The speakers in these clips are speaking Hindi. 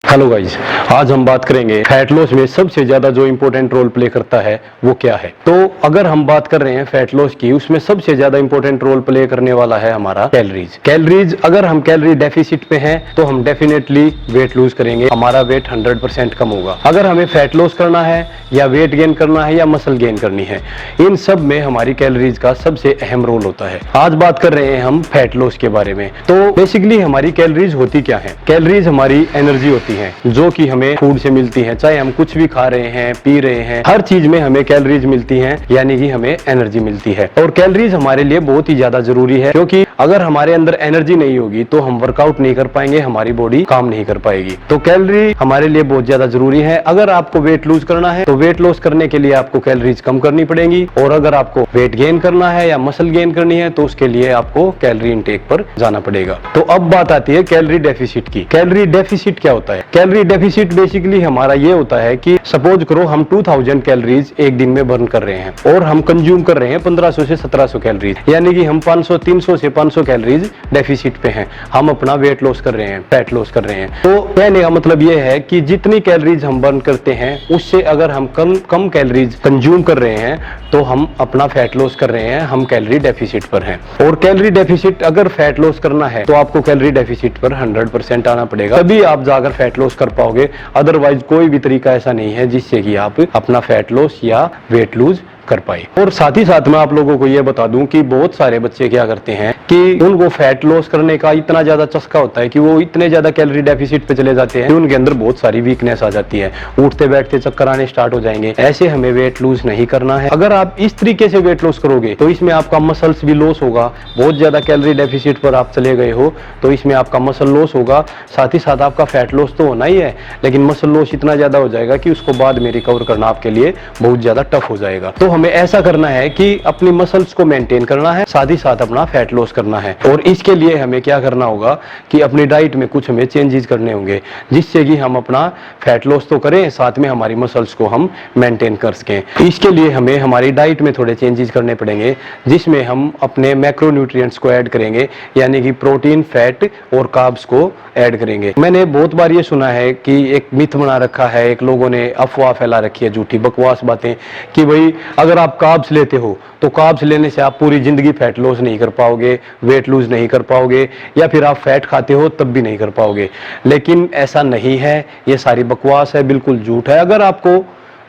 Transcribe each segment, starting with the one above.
हेलो गाइस, आज हम बात करेंगे फैट लॉस में सबसे ज्यादा जो इंपॉर्टेंट रोल प्ले करता है वो क्या है। तो अगर हम बात कर रहे हैं फैट लॉस की, उसमें सबसे ज्यादा इंपॉर्टेंट रोल प्ले करने वाला है हमारा कैलोरीज। अगर हम कैलोरी डेफिसिट पे हैं तो हम डेफिनेटली वेट लूज करेंगे, हमारा वेट 100% कम होगा। अगर हमें फैट लॉस करना है या वेट गेन करना है या मसल गेन करनी है, इन सब में हमारी कैलोरीज का सबसे अहम रोल होता है। आज बात कर रहे हैं हम फैट लॉस के बारे में। तो बेसिकली हमारी कैलोरीज होती क्या है? कैलोरीज हमारी एनर्जी होती है जो कि हमें फूड से मिलती है, चाहे हम कुछ भी खा रहे हैं, पी रहे हैं, हर चीज में हमें कैलोरीज मिलती हैं, यानी कि हमें एनर्जी मिलती है। और कैलोरीज हमारे लिए बहुत ही ज्यादा जरूरी है, क्योंकि अगर हमारे अंदर एनर्जी नहीं होगी तो हम वर्कआउट नहीं कर पाएंगे, हमारी बॉडी काम नहीं कर पाएगी। तो कैलोरी हमारे लिए बहुत ज्यादा जरूरी है। अगर आपको वेट लूज करना है तो वेट लॉस करने के लिए आपको कैलोरीज कम करनी पड़ेगी, और अगर आपको वेट गेन करना है या मसल गेन करनी है तो उसके लिए आपको कैलोरी इनटेक पर जाना पड़ेगा। तो अब बात आती है कैलोरी डेफिसिट की। कैलोरी डेफिसिट क्या होता है? कैलोरी डेफिसिट बेसिकली हमारा ये होता है कि सपोज करो हम 2000 कैलोरीज एक दिन में बर्न कर रहे हैं और हम कंज्यूम कर रहे हैं 1500 से 1700 कैलोरीज, यानी कि हम 300 से 500 कैलोरीज डेफिसिट पे हैं। हम अपना वेट लॉस कर रहे हैं, फैट लॉस कर रहे हैं। तो कहने का मतलब ये है कि जितनी कैलोरीज हम बर्न करते हैं उससे अगर हम कम कैलोरीज कंज्यूम कर रहे हैं तो हम अपना फैट लॉस कर रहे हैं, हम कैलोरी डेफिसिट पर हैं। और कैलोरी डेफिसिट अगर फैट लॉस करना है तो आपको कैलोरी डेफिसिट पर 100% आना पड़ेगा, तभी आप जाकर फैट लॉस कर पाओगे। अदरवाइज कोई भी तरीका ऐसा नहीं है जिससे कि आप अपना फैट लॉस या वेट लूज कर पाए। और साथ ही साथ मैं आप लोगों को यह बता दूं कि बहुत सारे बच्चे क्या करते हैं कि उनको फैट लॉस करने का इतना ज्यादा चस्का होता है कि वो इतने ज्यादा कैलोरी डेफिसिट पे चले जाते हैं कि उनके अंदर बहुत सारी वीकनेस आ जाती है, उठते बैठते चक्कर आने स्टार्ट हो जाएंगे। ऐसे हमें वेट लूज नहीं करना है। अगर आप इस तरीके से वेट लॉस करोगे तो इसमें आपका मसल्स भी लॉस होगा। बहुत ज्यादा कैलोरी डेफिसिट पर आप चले गए हो तो इसमें आपका मसल लॉस होगा, साथ ही साथ आपका फैट लॉस तो होना ही है, लेकिन मसल लॉस इतना ज्यादा हो जाएगा कि उसको बाद में रिकवर करना आपके लिए बहुत ज्यादा टफ हो जाएगा। तो हमें ऐसा करना है कि अपनी मसल्स को मेंटेन करना है, साथ ही साथ अपना फैट लॉस करना है। और इसके लिए हमें क्या करना होगा कि अपनी डाइट में कुछ हमें चेंजेस करने होंगे, जिससे कि हम अपना फैट लॉस तो करें, साथ में हमारी मसल्स को हम मेंटेन कर सकें। इसके लिए हमें हमारी डाइट में थोड़े चेंजेस करने पड़ेंगे, जिसमें हम अपने मैक्रोन्यूट्रिएंट्स को ऐड करेंगे, यानी कि प्रोटीन, फैट और कार्ब्स को ऐड करेंगे। मैंने बहुत बार ये सुना है कि एक मिथ बना रखा है, एक लोगों ने अफवाह फैला रखी है, झूठी बकवास बातें, कि भाई अगर आप कार्ब्स लेते हो तो कार्ब्स लेने से आप पूरी जिंदगी फैट लॉस नहीं कर पाओगे, वेट लूज नहीं कर पाओगे, या फिर आप फैट खाते हो तब भी नहीं कर पाओगे। लेकिन ऐसा नहीं है, ये सारी बकवास है, बिल्कुल झूठ है। अगर आपको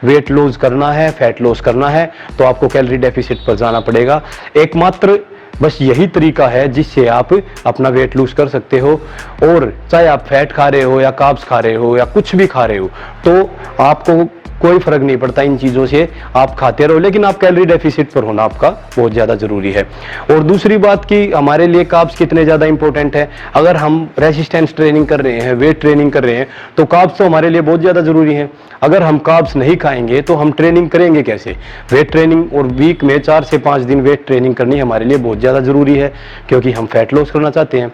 वेट लूज करना है, फैट लॉस करना है तो आपको कैलोरी डेफिसिट पर जाना पड़ेगा। एकमात्र बस यही तरीका है जिससे आप अपना वेट लूज कर सकते हो। और चाहे आप फैट खा रहे हो या कार्ब्स खा रहे हो या कुछ भी खा रहे हो, तो आपको कोई फर्क नहीं पड़ता इन चीजों से, आप खाते रहो, लेकिन आप कैलोरी डेफिसिट पर होना आपका बहुत ज्यादा जरूरी है। और दूसरी बात कि हमारे लिए कार्ब्स कितने ज्यादा इंपॉर्टेंट है। अगर हम रेजिस्टेंस ट्रेनिंग कर रहे हैं, वेट ट्रेनिंग कर रहे हैं, तो कार्ब्स तो हमारे लिए बहुत ज्यादा जरूरी है। अगर हम कार्ब्स नहीं खाएंगे तो हम ट्रेनिंग करेंगे कैसे? वेट ट्रेनिंग, और वीक में 4 से 5 दिन वेट ट्रेनिंग करनी हमारे लिए बहुत ज्यादा जरूरी है, क्योंकि हम फैट लॉस करना चाहते हैं।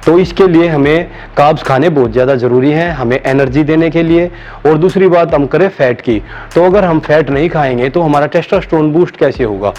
तो इसके लिए हमें कार्ब्स खाने बहुत ज्यादा जरूरी है, हमें एनर्जी देने के लिए। और दूसरी बात हम करें फैट की, तो अगर हम फैट नहीं खाएंगे तो हमारा टेस्टोस्टेरोन बूस्ट कैसे होगा?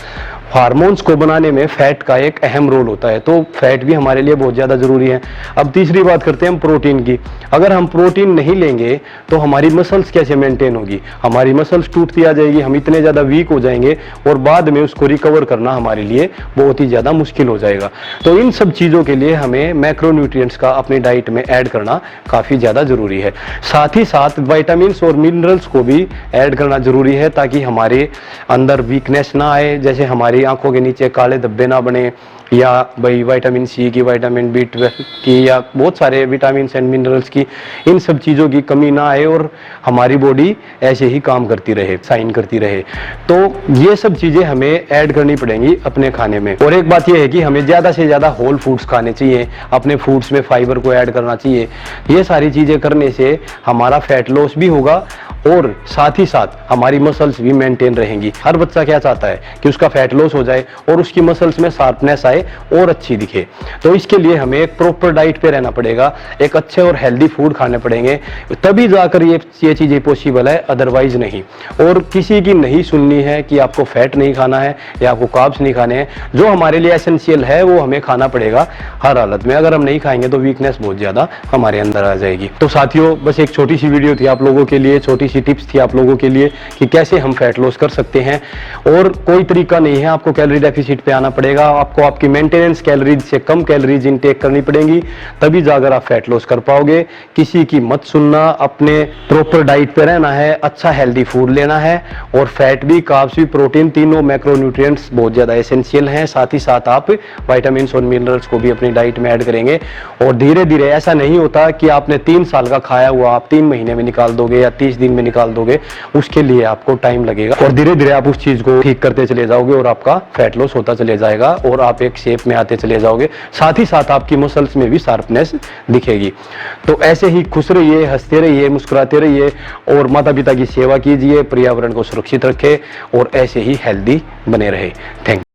हार्मोन्स को बनाने में फैट का एक अहम रोल होता है, तो फैट भी हमारे लिए बहुत ज्यादा जरूरी है। अब तीसरी बात करते हैं हम प्रोटीन की। अगर हम प्रोटीन नहीं लेंगे तो हमारी मसल्स कैसे मेंटेन होगी? हमारी मसल्स टूटती आ जाएगी, हम इतने ज्यादा वीक हो जाएंगे और बाद में उसको रिकवर करना हमारे लिए बहुत ही ज्यादा मुश्किल हो जाएगा। तो इन सब चीजों के लिए हमें मैक्रोन्यूट्रिएंट्स का अपनी डाइट में ऐड करना काफी ज्यादा जरूरी है। साथ ही साथ विटामिन्स और मिनरल्स को भी ऐड करना जरूरी है, ताकि हमारे अंदर वीकनेस ना आए, जैसे हमारी आंखों के नीचे काले धब्बे ना बने, या भाई विटामिन सी की, विटामिन B12 की, या बहुत सारे विटामिन एंड मिनरल्स की, इन सब चीज़ों की कमी ना आए और हमारी बॉडी ऐसे ही काम करती रहे, साइन करती रहे। तो ये सब चीज़ें हमें ऐड करनी पड़ेंगी अपने खाने में। और एक बात ये है कि हमें ज़्यादा से ज़्यादा होल फूड्स खाने चाहिए, अपने फूड्स में फाइबर को ऐड करना चाहिए। ये सारी चीज़ें करने से हमारा फैट लॉस भी होगा और साथ ही साथ हमारी मसल्स भी मेंटेन रहेंगी। हर बच्चा क्या चाहता है कि उसका फैट लॉस हो जाए और उसकी मसल्स में शार्पनेस आए और अच्छी दिखे। तो इसके लिए हमें एक प्रॉपर डाइट पे रहना पड़ेगा, एक अच्छे और हेल्दी फूड खाने पड़ेंगे, तभी जाकर ये चीजें पॉसिबल है, अदरवाइज नहीं। और किसी की नहीं सुननी है कि आपको फैट नहीं खाना है या आपको कार्ब्स नहीं खाने हैं। जो हमारे लिए एसेंशियल है वो हमें खाना पड़ेगा हर हालत में। अगर हम नहीं खाएंगे तो वीकनेस बहुत ज्यादा हमारे अंदर आ जाएगी। तो साथियों, बस एक छोटी सी वीडियो थी आप लोगों के लिए, छोटी सी टिप्स थी आप लोगों के लिए कि कैसे हम फैट लॉस कर सकते हैं। और कोई तरीका नहीं है, आपको कैलोरी डेफिसिट पे आना पड़ेगा, आपको आपकी मेंटेनेंस कैलोरीज से कम कैलोरीज इनटेक करनी पड़ेंगी, तभी जाकर आप फैट लॉस कर पाओगे। किसी की मत सुनना, अपने प्रॉपर डाइट पे रहना है, अच्छा हेल्दी फूड लेना है, और फैट भी, कार्ब्स भी, प्रोटीन, तीनों मैक्रोन्यूट्रिएंट्स बहुत ज्यादा एसेंशियल हैं। साथ ही साथ आप विटामिन और मिनरल्स को भी अपनी डाइट में ऐड करेंगे। और धीरे धीरे, ऐसा नहीं होता कि आपने 3 साल का खाया हुआ आप 3 महीने में निकाल दोगे या 30 दिन में निकाल दोगे, उसके लिए आपको टाइम लगेगा। और धीरे धीरे आप उस चीज को ठीक करते चले जाओगे और आपका फैट लॉस होता चले जाएगा और आप एक शेप में आते चले जाओगे। साथ ही साथ आपकी मसल्स में भी शार्पनेस दिखेगी। तो ऐसे ही खुश रहिए, हंसते रहिए, मुस्कुराते रहिए और माता पिता की सेवा कीजिए, पर्यावरण को सुरक्षित रखें और ऐसे ही हेल्दी बने रहे। Thank you.